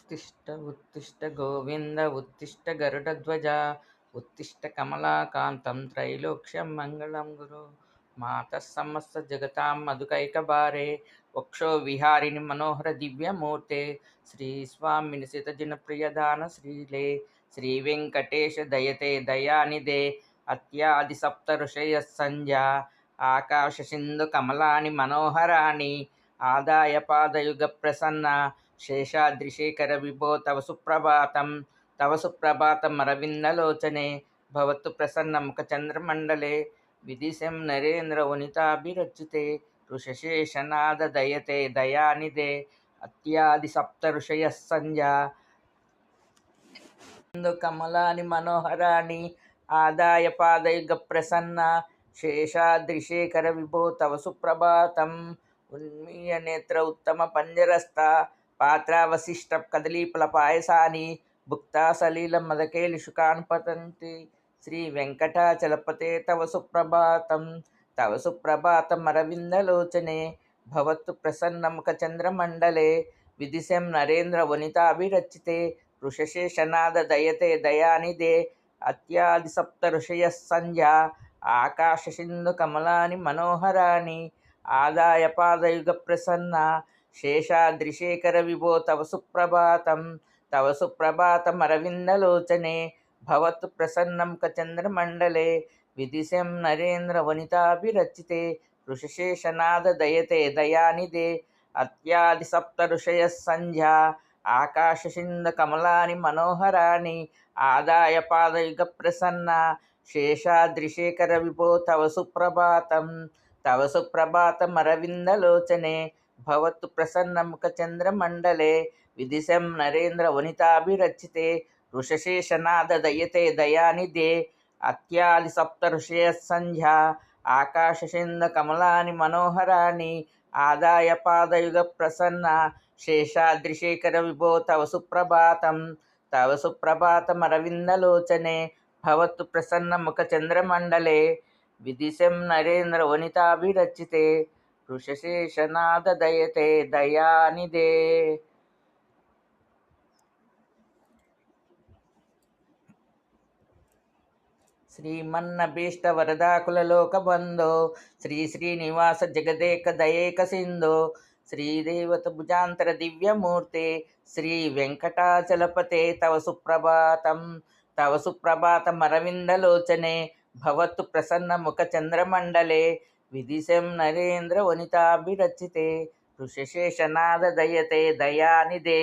उत्तिष्ठ उत्तिष्ठ गोविन्द उत्तिष्ठ गरुडध्वजा उत्तिष्ठ कमलाकान्तं त्रैलोक्यं मङ्गलं गुरु मातः समस्तजगतां मधुकैकभारे वक्षो विहारिणि मनोहर दिव्यमूर्ते श्रीस्वामिनिसितजिनप्रियदान श्रीले श्रीवेङ्कटेश दयते दयानिधे अत्यादिसप्तऋषयः सञ्ज्ञा आकाशसिन्धुकमलानि मनोहराणि आदाय पादयुगप्रसन्ना शेषाद्रिशेखर विभो तव सुप्रभातम् अरविन्दलोचने भवतु प्रसन्नमुखचन्द्रमण्डले विदिशं नरेन्द्र वनिताभिरच्युते ऋषशेषनाद दयते दयानिधे अत्यादिसप्तऋषयः सञ्ज्ञा कमलानि मनोहराणि आदाय पादयुगप्रसन्ना शेषाद्रिशेखर विभो तव सुप्रभातम् उन्मीय नेत्र उत्तम पंजरस्ता पात्रावशिष्ट कदलीफलपायसानि भुक्ता सलीलं मदकेलिशुकान् पतन्ति श्री वेङ्कटाचलपते तव सुप्रभातम् अरविन्दलोचने भवतु प्रसन्नमुखचन्द्रमण्डले विदिशं नरेन्द्र वनिताभिरचिते ऋषशेषनाद दयते दयानिधे अत्यादिसप्तऋषयः सञ्ज्ञा आकाशसिन्धुकमलानि मनोहराणि आदाय पादयुगप्रसन्ना शेषाद्रिशेखर विभो तव सुप्रभातम् अरविन्दलोचने भवतु प्रसन्नमुखचन्द्रमण्डले विदिशं नरेन्द्र वनिताभिरचिते ऋषशेषनाद दयते दयानिधे अत्यादिसप्तऋषयः सञ्ज्ञा आकाशसिन्धुकमलानि मनोहराणि आदाय पादयुगप्रसन्ना शेषाद्रिशेखर विभो तव सुप्रभातम् अरविन्दलोचने भवतु प्रसन्नमुखचन्द्रमण्डले विदिशं नरेन्द्र वनिताभिरचिते ऋषशेषनाद दयते दयानिधे अत्यादिसप्तऋषयः सञ्ज्ञा आकाशसिन्धुकमलानि मनोहराणि आदाय पादयुगप्रसन्ना शेषाद्रिशेखर विभो तव सुप्रभातम् अरविन्दलोचने भवतु प्रसन्नमुखचन्द्रमण्डले विदिशं नरेन्द्र वनिताभिरचिते ऋषशेषनाद दयते दयानिधे श्रीमन्नभीष्टवरदाकुललोकबन्धो श्री श्रीनिवास जगदेक दयेक सिन्धो श्रीदेवतभुजान्तर दिव्यमूर्ते श्री वेङ्कटाचलपते तव सुप्रभातम् अरविन्दलोचने भवतु प्रसन्नमुखचन्द्रमण्डले विदिशं नरेन्द्र वनिताभिरचिते ऋषशेषनाद दयते दयानिधे